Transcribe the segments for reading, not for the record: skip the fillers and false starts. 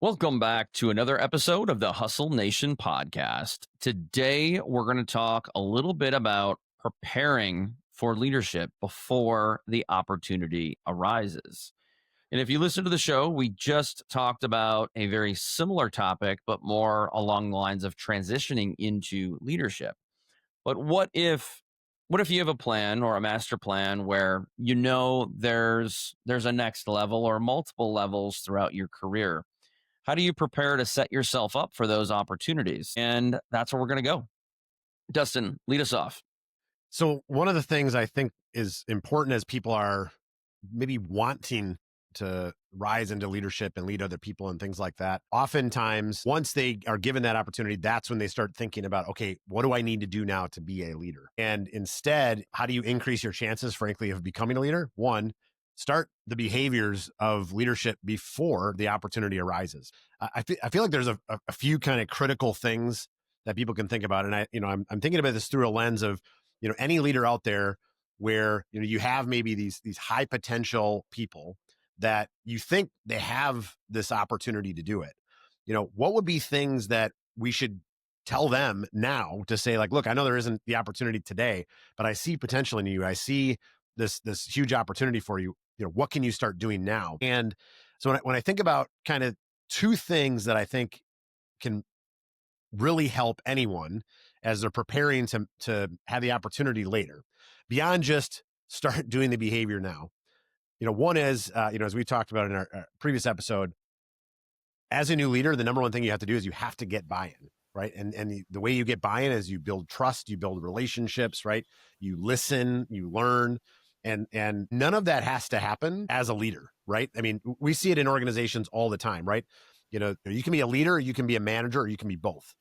Welcome back to another episode of the Hustle Nation podcast. Today, we're going to talk a little bit about preparing for leadership before the opportunity arises. And if you listen to the show, we just talked about a very similar topic, but more along the lines of transitioning into leadership. But what if you have a plan or a master plan where there's a next level or multiple levels throughout your career? How do you prepare to set yourself up for those opportunities? And that's where we're going to go. Dustin, lead us off. So one of the things I think is important as people are maybe wanting to rise into leadership and lead other people and things like that, oftentimes once they are given that opportunity, that's when they start thinking about, okay, what do I need to do now to be a leader? And instead, how do you increase your chances, frankly, of becoming a leader? One, start the behaviors of leadership before the opportunity arises. I feel like there's a few kind of critical things that people can think about. And I'm thinking about this through a lens of, any leader out there where, you have maybe these high potential people that you think they have this opportunity to do it. What would be things that we should tell them now to say, like, look, I know there isn't the opportunity today, but I see potential in you. I see this huge opportunity for you. What can you start doing now? And so when I think about kind of two things that I think can really help anyone as they're preparing to have the opportunity later, beyond just start doing the behavior now. One is, as we talked about in our previous episode, as a new leader, the number one thing you have to do is you have to get buy-in, right? And the way you get buy-in is you build trust, you build relationships, right? You listen, you learn, and none of that has to happen as a leader, right? I mean, we see it in organizations all the time, right? You can be a leader, you can be a manager, or you can be both,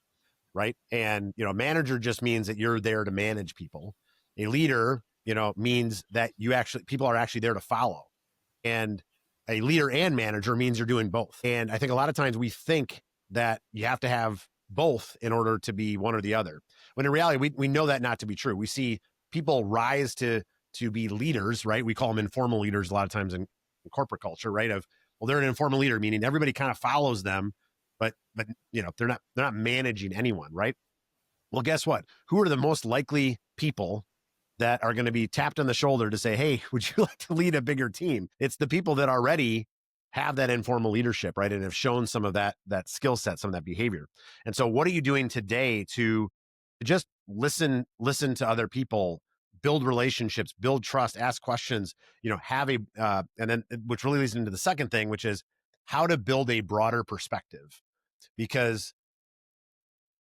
right? And, a manager just means that you're there to manage people. A leader, means that people are actually there to follow. And a leader and manager means you're doing both. And I think a lot of times we think that you have to have both in order to be one or the other. When in reality, we know that not to be true. We see people rise to be leaders, right? We call them informal leaders a lot of times in corporate culture, right? They're an informal leader, meaning everybody kind of follows them, but they're not managing anyone, right? Well, guess what? Who are the most likely people that are going to be tapped on the shoulder to say, hey, would you like to lead a bigger team? It's the people that already have that informal leadership, right? And have shown some of that skill set, some of that behavior. And so what are you doing today to just listen to other people, build relationships, build trust, ask questions, and then which really leads into the second thing, which is how to build a broader perspective. Because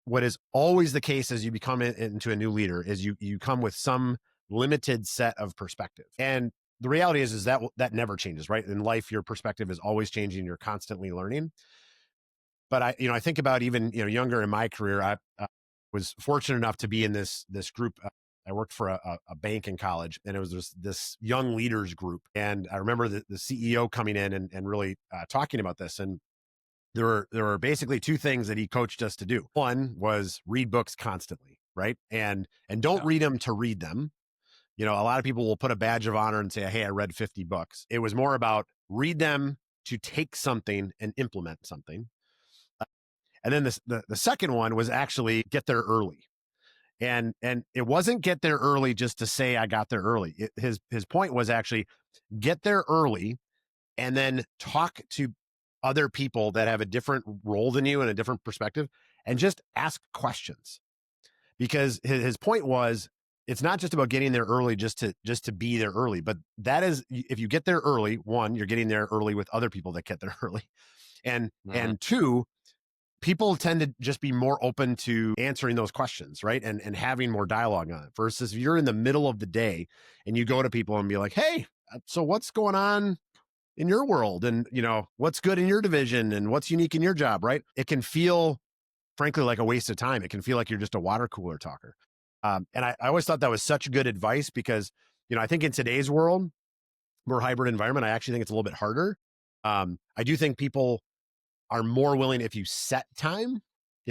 what is always the case as you become into a new leader is you come with some limited set of perspective. And the reality is that never changes, right? In life, your perspective is always changing. You're constantly learning. But I think about even, younger in my career, I was fortunate enough to be in this group. I worked for a bank in college, and it was this young leaders group. And I remember the CEO coming in and really talking about this. And there were basically two things that he coached us to do. One was read books constantly, right? And don't read them to read them. A lot of people will put a badge of honor and say, hey, I read 50 books. It was more about read them to take something and implement something. And then the second one was actually get there early. And it wasn't get there early just to say I got there early. His point was actually get there early and then talk to other people that have a different role than you and a different perspective, and just ask questions. Because his point was, it's not just about getting there early just to be there early, but that is, if you get there early, one, you're getting there early with other people that get there early. And two, people tend to just be more open to answering those questions, right? And having more dialogue on it, versus if you're in the middle of the day and you go to people and be like, hey, so what's going on in your world? And, what's good in your division and what's unique in your job, right? It can feel, frankly, like a waste of time. It can feel like you're just a water cooler talker. And I always thought that was such good advice because, I think in today's world, more hybrid environment, I actually think it's a little bit harder. I do think people are more willing if you set time.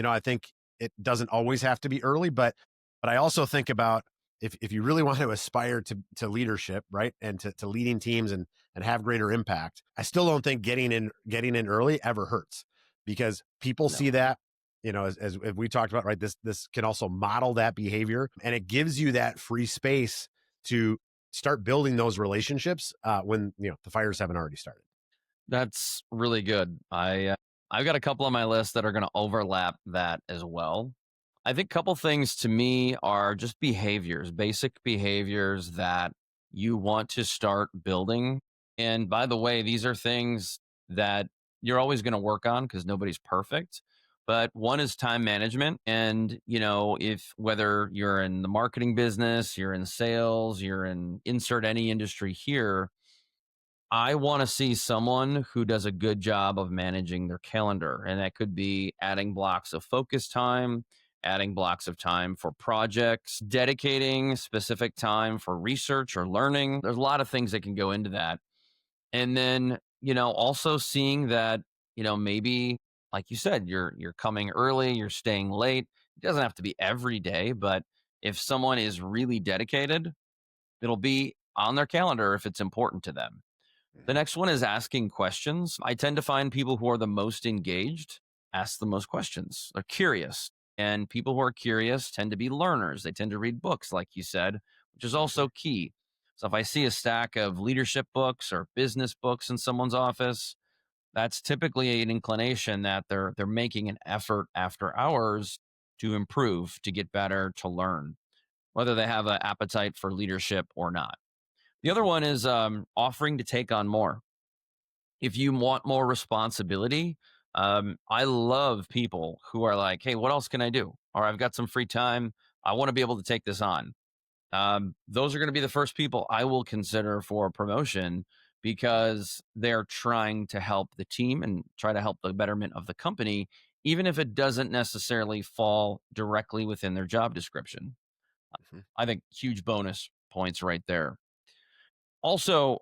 I think it doesn't always have to be early, but I also think about if you really want to aspire to leadership, right, and to leading teams and have greater impact, I still don't think getting in early ever hurts. because people No. see that, as we talked about, right? This can also model that behavior, and it gives you that free space to start building those relationships when the fires haven't already started. That's really good. I've got a couple on my list that are going to overlap that as well. I think a couple things to me are just behaviors, basic behaviors that you want to start building. And by the way, these are things that you're always going to work on because nobody's perfect. But one is time management. And, if whether you're in the marketing business, you're in sales, you're in insert any industry here, I want to see someone who does a good job of managing their calendar. And that could be adding blocks of focus time, adding blocks of time for projects, dedicating specific time for research or learning. There's a lot of things that can go into that. And then, also seeing that, maybe like you said, you're coming early, you're staying late. It doesn't have to be every day, but if someone is really dedicated, it'll be on their calendar if it's important to them. The Mhm. next one is asking questions. I tend to find people who are the most engaged ask the most questions. They're curious. And people who are curious tend to be learners. They tend to read books, like you said, which is Mhm. also key. So if I see a stack of leadership books or business books in someone's office, that's typically an inclination that they're making an effort after hours to improve, to get better, to learn, whether they have an appetite for leadership or not. The other Mhm. one is offering to take on more if you want more responsibility. I love people who are like, hey, what else can I do? Or I've got some free time. I want to be able to take this on. Those are going to be the first people I will consider for promotion because they're trying to help the team and try to help the betterment of the company, even if it doesn't necessarily fall directly within their job description. Mhm. I think huge bonus points right there. Also,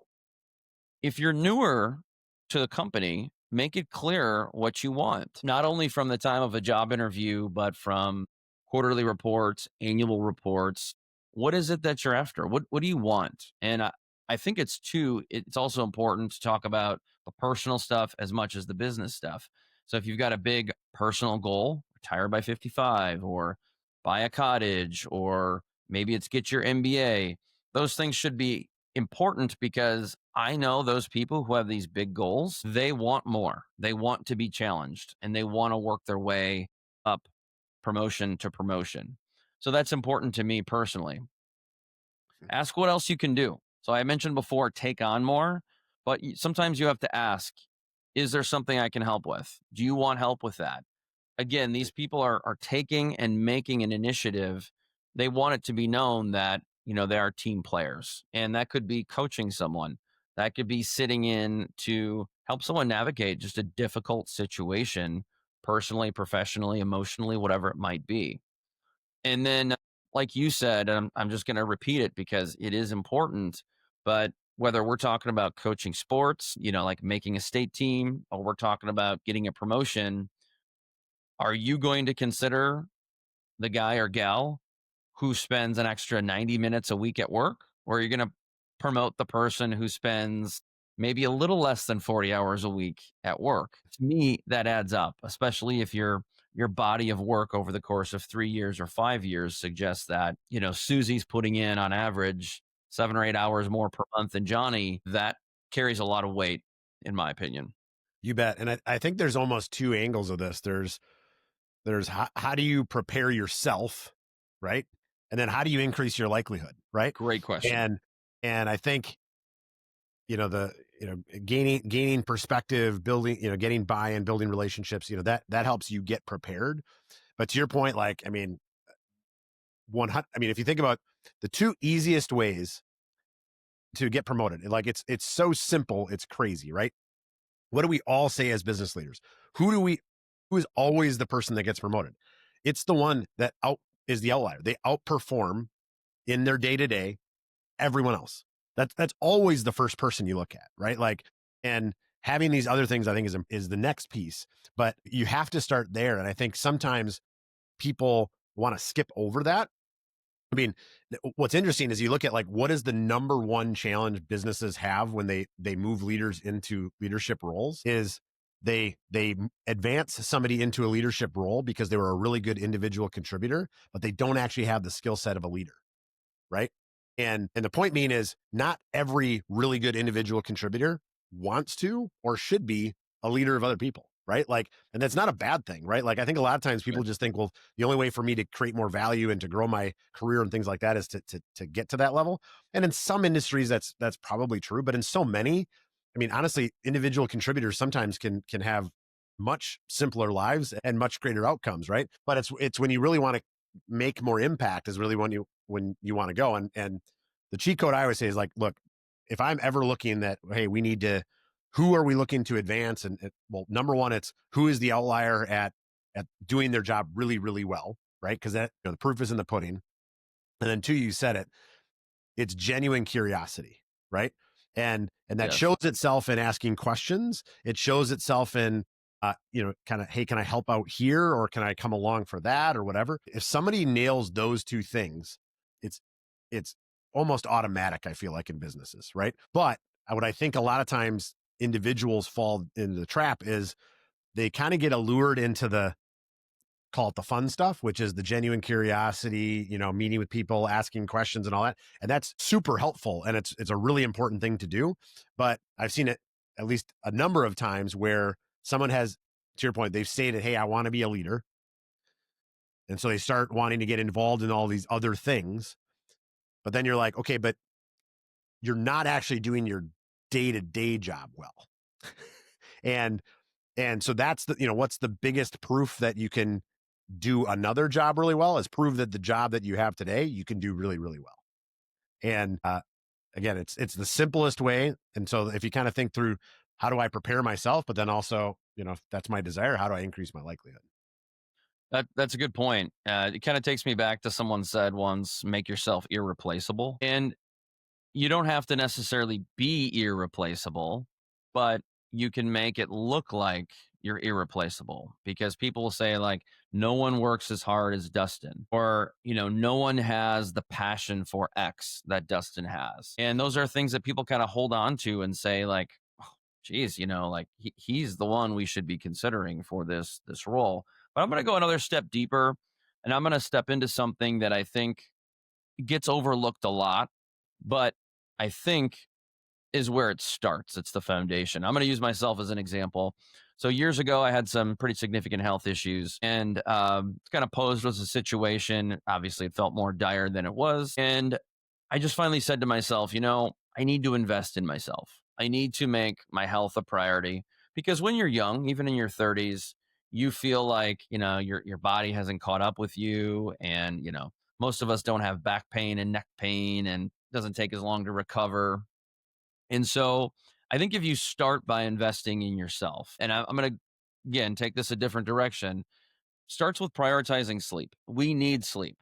if you're newer to the company, make it clear what you want, not only from the time of a job interview, but from quarterly reports, annual reports. What is it that you're after? What do you want? And I think it's also important to talk about the personal stuff as much as the business stuff. So if you've got a big personal goal, retire by 55 or buy a cottage, or maybe it's get your MBA, those things should be important because I know those people who have these big goals, they want more. They want to be challenged and they want to work their way up promotion to promotion. So that's important to me personally. Mhm. Ask what else you can do. So I mentioned before, take on more, but sometimes you have to ask, is there something I can help with? Do you want help with that? Again, these people are taking and making an initiative. They want it to be known that, they are team players. And that could be coaching someone. That could be sitting in to help someone navigate just a difficult situation, personally, professionally, emotionally, whatever it might be. And then, like you said, I'm just going to repeat it because it is important. But whether we're talking about coaching sports, like making a state team, or we're talking about getting a promotion, are you going to consider the guy or gal who spends an extra 90 minutes a week at work? Or are you going to promote the person who spends maybe a little less than 40 hours a week at work? To me, that adds up, especially if your body of work over the course of 3 years or 5 years suggests that, Susie's putting in on average 7 or 8 hours more per month than Johnny. That carries a lot of weight, in my opinion. You bet. And I think there's almost two angles of this. There's how do you prepare yourself, right? And then how do you increase your likelihood, right? Great question. And I think the gaining perspective, building, getting buy-in, building relationships, that helps you get prepared. But to your point, like, I mean, 100, I mean, if you think about the two easiest ways to get promoted, like it's so simple, it's crazy, right? What do we all say as business leaders? Who is always the person that gets promoted? It's the one that is the outlier. They outperform in their day to day everyone else. That's always the first person you look at, right? Like, and having these other things, I think is the next piece, but you have to start there. And I think sometimes people want to skip over that. I mean, what's interesting is you look at like what is the number one challenge businesses have when they move leaders into leadership roles is they advance somebody into a leadership role because they were a really good individual contributor, but they don't actually have the skill set of a leader, right? And the point being is not every really good individual contributor wants to or should be a leader of other people, right? Like, and that's not a bad thing, right? Like, I think a lot of times people just think, well, the only way for me to create more value and to grow my career and things like that is to get to that level. And in some industries, that's probably true, but in so many, I mean, honestly, individual contributors sometimes can have much simpler lives and much greater outcomes, right? But it's when you really want to make more impact is really when you want to go. And the cheat code I always say is like, look, if I'm ever looking that, hey, we need to, who are we looking to advance? And well, number one, it's who is the outlier at doing their job really, really well, right? Because that the proof is in the pudding. And then two, you said it, it's genuine curiosity, right? And that Yes. shows itself in asking questions. It shows itself in kind of, hey, can I help out here, or can I come along for that, or whatever. If somebody nails those two things, it's it's almost automatic, I feel like, in businesses, right? But what I think a lot of times individuals fall into the trap is they kind of get allured into the, call it the fun stuff, which is the genuine curiosity, meeting with people, asking questions and all that. And that's super helpful. And it's a really important thing to do. But I've seen it at least a number of times where someone has, to your point, they've stated, hey, I want to be a leader. And so they start wanting to get involved in all these other things. But then you're like, okay, but you're not actually doing your day-to-day job well. and and so that's what's the biggest proof that you can do another job really well is prove that the job that you have today you can do really, really well. And again, it's the simplest way. And so if you kind of think through, how do I prepare myself, but then also, if that's my desire, how do I increase my likelihood? That's a good point. It kind of takes me back to someone said once, make yourself irreplaceable. And you don't have to necessarily be irreplaceable, but you can make it look like you're irreplaceable, because people will say, like, no one works as hard as Dustin, or, no one has the passion for X that Dustin has. And those are things that people kind of hold on to and say, like, oh, geez, like he's the one we should be considering for this role. But I'm going to go another step deeper, and I'm going to step into something that I think gets overlooked a lot, but I think is where it starts. It's the foundation. I'm going to use myself as an example. So years ago, I had some pretty significant health issues, and kind of posed was a situation. Obviously, it felt more dire than it was, and I just finally said to myself, I need to invest in myself. I need to make my health a priority, because when you're young, even in your 30s, you feel like your body hasn't caught up with you, and most of us don't have back pain and neck pain, and it doesn't take as long to recover. And so I think if you start by investing in yourself, and I'm going to, again, take this a different direction, starts with prioritizing sleep. We need sleep.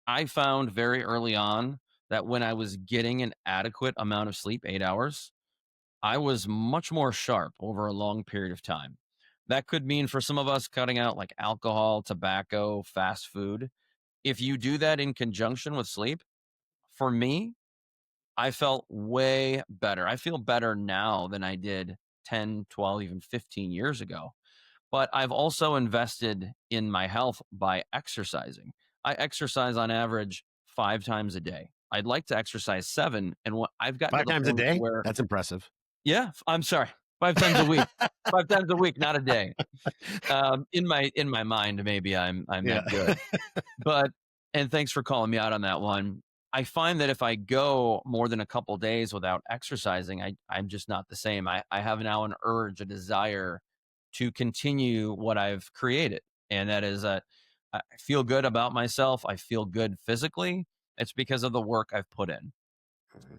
I found very early on that when I was getting an adequate amount of sleep, 8 hours, I was much more sharp over a long period of time. That could mean for some of us cutting out like alcohol, tobacco, fast food. If you do that in conjunction with sleep, for me, I felt way better. I feel better now than I did 10, 12, even 15 years ago. But I've also invested in my health by exercising. I exercise on average 5 times a day. I'd like to exercise seven. And what I've gotten to Five the times a point day? where, That's impressive. yeah, I'm sorry, 5 times a week, 5 times a week, not a day. In my mind, maybe I'm Yeah. that good. But and thanks for calling me out on that one. I find that if I go more than a couple days without exercising, I'm just not the same. I have now an urge, a desire to continue what I've created. And that is that I feel good about myself. I feel good physically. It's because of the work I've put in.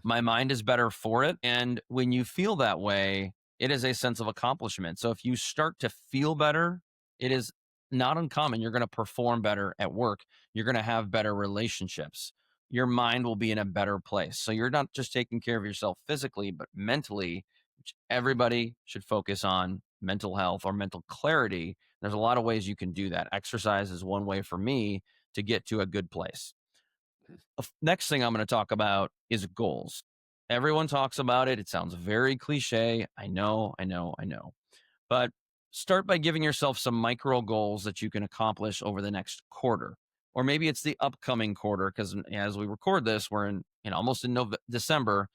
My mind is better for it. And when you feel that way, it is a sense of accomplishment. So if you start to feel better, it is not uncommon. You're going to perform better at work. You're going to have better relationships. Your mind will be in a better place. So you're not just taking care of yourself physically, but mentally, which everybody should focus on mental health or mental clarity. There's a lot of ways you can do that. Exercise is one way for me to get to a good place. Next thing I'm going to talk about is goals. Everyone talks about it. It sounds very cliche. I know. But Start by giving yourself some micro goals that you can accomplish over the next quarter. Or maybe it's the upcoming quarter, because as we record this, we're in, almost in December.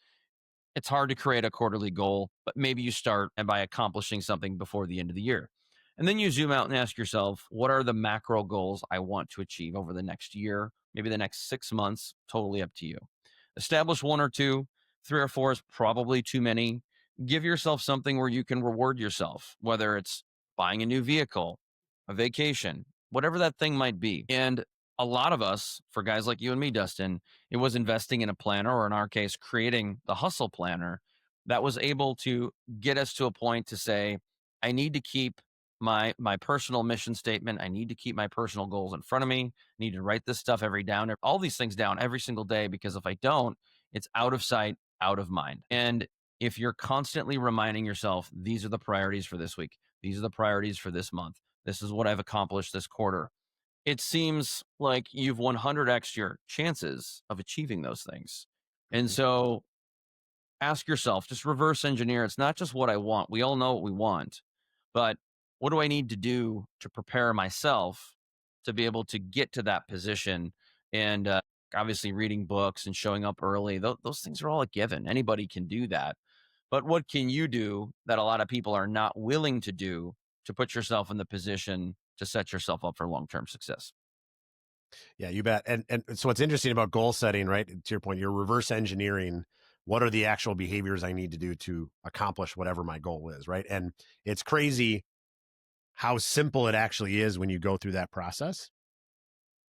It's hard to create a quarterly goal, but maybe you start and by accomplishing something before the end of the year. And then you zoom out and ask yourself, what are the macro goals I want to achieve over the next year, maybe the next 6 months, totally up to you. Establish one or two, three or four is probably too many. Give yourself something where you can reward yourself, whether it's buying a new vehicle, a vacation, whatever that thing might be. And a lot of us, for guys like you and me, Dustin, it was investing in a planner, or in our case, creating the hustle planner that was able to get us to a point to say, I need to keep my personal mission statement. I need to keep my personal goals in front of me. I need to write this stuff all these things down every single day, because if I don't, it's out of sight, out of mind. And if you're constantly reminding yourself, these are the priorities for this week, these are the priorities for this month, this is what I've accomplished this quarter, it seems like you've 100x your chances of achieving those things. And Mhm. so ask yourself, just reverse engineer. It's not just what I want. We all know what we want, but what do I need to do to prepare myself to be able to get to that position? And obviously, reading books and showing up early, those things are all a given. Anybody can do that. But what can you do that a lot of people are not willing to do to put yourself in the position to set yourself up for long term success? Yeah, you bet. And so what's interesting about goal setting, right? To your point, you're reverse engineering what are the actual behaviors I need to do to accomplish whatever my goal is, right? And it's crazy how simple it actually is when you go through that process,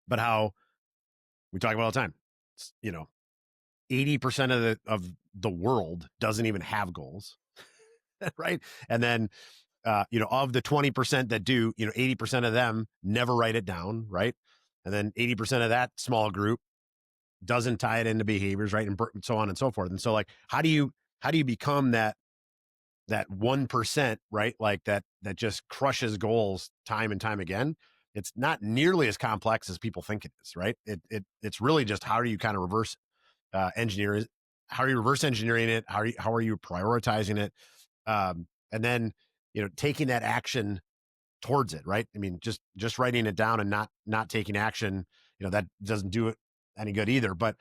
but how we talk about all the time. 80% of the world doesn't even have goals, right? And then of the 20% that do, 80% of them never write it down, right? And then 80% of that small group doesn't tie it into behaviors, right? And so on and so forth. And so, like, how do you become that 1%, right? Like that just crushes goals time and time again. It's not nearly as complex as people think it is, right? It's really just how do you kind of reverse engineer it? How are you reverse engineering it? How are you prioritizing it? And then taking that action towards it, right? I mean, just writing it down and not taking action, that doesn't do it any good either. But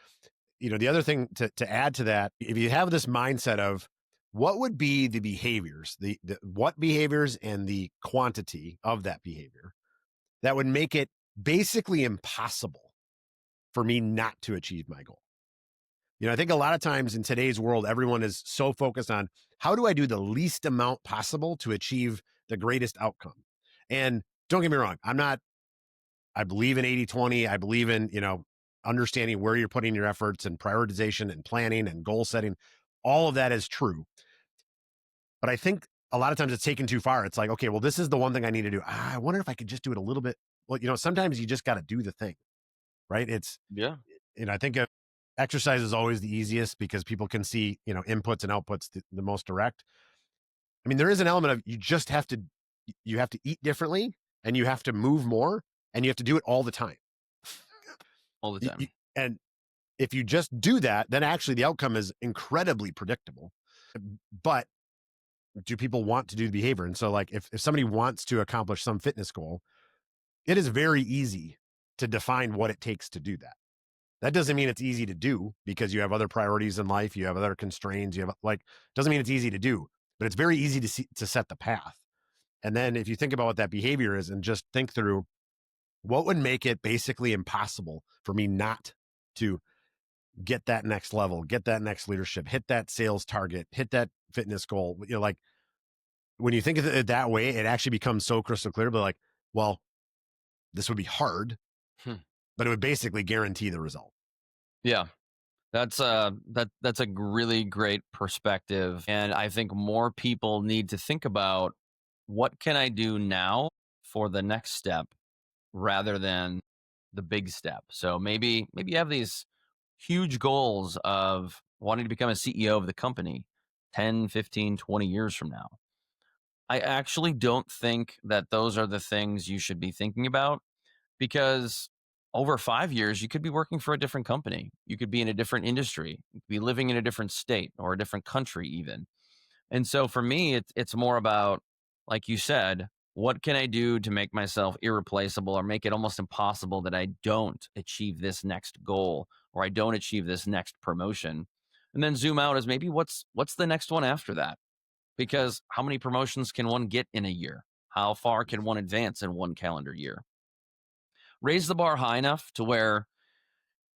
the other thing to add to that, if you have this mindset of what would be the behaviors, the what behaviors and the quantity of that behavior that would make it basically impossible for me not to achieve my goal. I think a lot of times in today's world, everyone is so focused on how do I do the least amount possible to achieve the greatest outcome. And don't get me wrong, I believe in 80/20. I believe in, understanding where you're putting your efforts and prioritization and planning and goal setting. All of that is true. But I think a lot of times it's taken too far. It's like, okay, well, this is the one thing I need to do. I wonder if I could just do it a little bit. Well, sometimes you just got to do the thing, right? Yeah. I think exercise is always the easiest because people can see, inputs and outputs the most direct. I mean, there is an element of you have to eat differently and you have to move more and you have to do it all the time. All the time. And if you just do that, then actually the outcome is incredibly predictable. But do people want to do the behavior? And so, like, if somebody wants to accomplish some fitness goal, it is very easy to define what it takes to do that. That doesn't mean it's easy to do because you have other priorities in life, you have other constraints, doesn't mean it's easy to do, but it's very easy to set the path. And then if you think about what that behavior is and just think through what would make it basically impossible for me not to get that next level, get that next leadership, hit that sales target, hit that fitness goal. Like when you think of it that way, it actually becomes so crystal clear. But like, well, this would be hard, Hmm. but it would basically guarantee the result. Yeah. That's a really great perspective. And I think more people need to think about, what can I do now for the next step rather than the big step. So maybe you have these huge goals of wanting to become a CEO of the company 10, 15, 20 years from now. I actually don't think that those are the things you should be thinking about, because over 5 years, you could be working for a different company. You could be in a different industry, you could be living in a different state or a different country, even. And so for me, it's more about, like you said, What can I do to make myself irreplaceable or make it almost impossible that I don't achieve this next goal or I don't achieve this next promotion? And then zoom out as maybe what's the next one after that? Because how many promotions can one get in a year? How far can one advance in one calendar year? Raise the bar high enough to where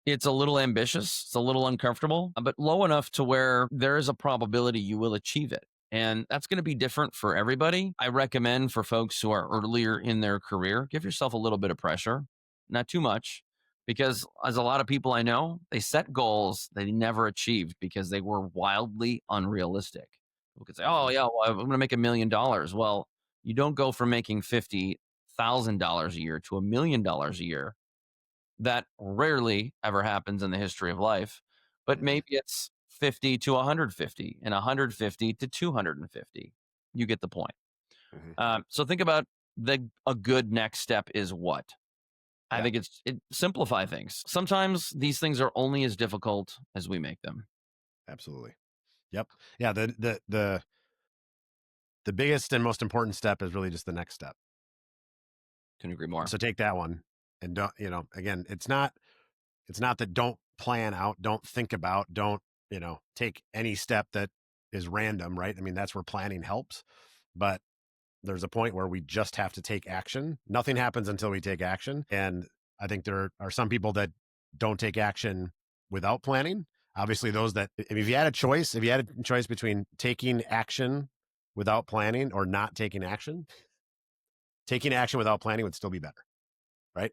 it's a little ambitious, it's a little uncomfortable, but low enough to where there is a probability you will achieve it. And that's going to be different for everybody. I recommend for folks who are earlier in their career, give yourself a little bit of pressure, not too much, because as a lot of people I know, they set goals they never achieved because they were wildly unrealistic. People could say, oh, yeah, well, I'm going to make $1 million. Well, you don't go from making $50,000 a year to $1 million a year. That rarely ever happens in the history of life, but maybe it's 50 to 150 and 150 to 250. You get the point. So think about a good next step is what? I think it simplify things. Sometimes these things are only as difficult as we make them. Absolutely. Yep. Yeah. The biggest and most important step is really just the next step. Couldn't agree more. So take that one and don't, again, it's not that don't plan out, don't think about, don't, take any step that is random, right? I mean, that's where planning helps, but there's a point where we just have to take action. Nothing happens until we take action. And I think there are some people that don't take action without planning. Obviously those that, if you had a choice between taking action without planning or not taking action without planning would still be better, right?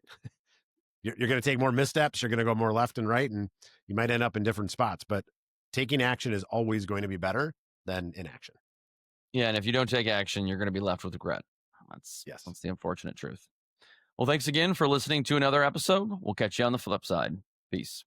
You're going to take more missteps. You're going to go more left and right, and you might end up in different spots. But taking action is always going to be better than inaction. Yeah, and if you don't take action, you're going to be left with regret. That's the unfortunate truth. Well, thanks again for listening to another episode. We'll catch you on the flip side. Peace.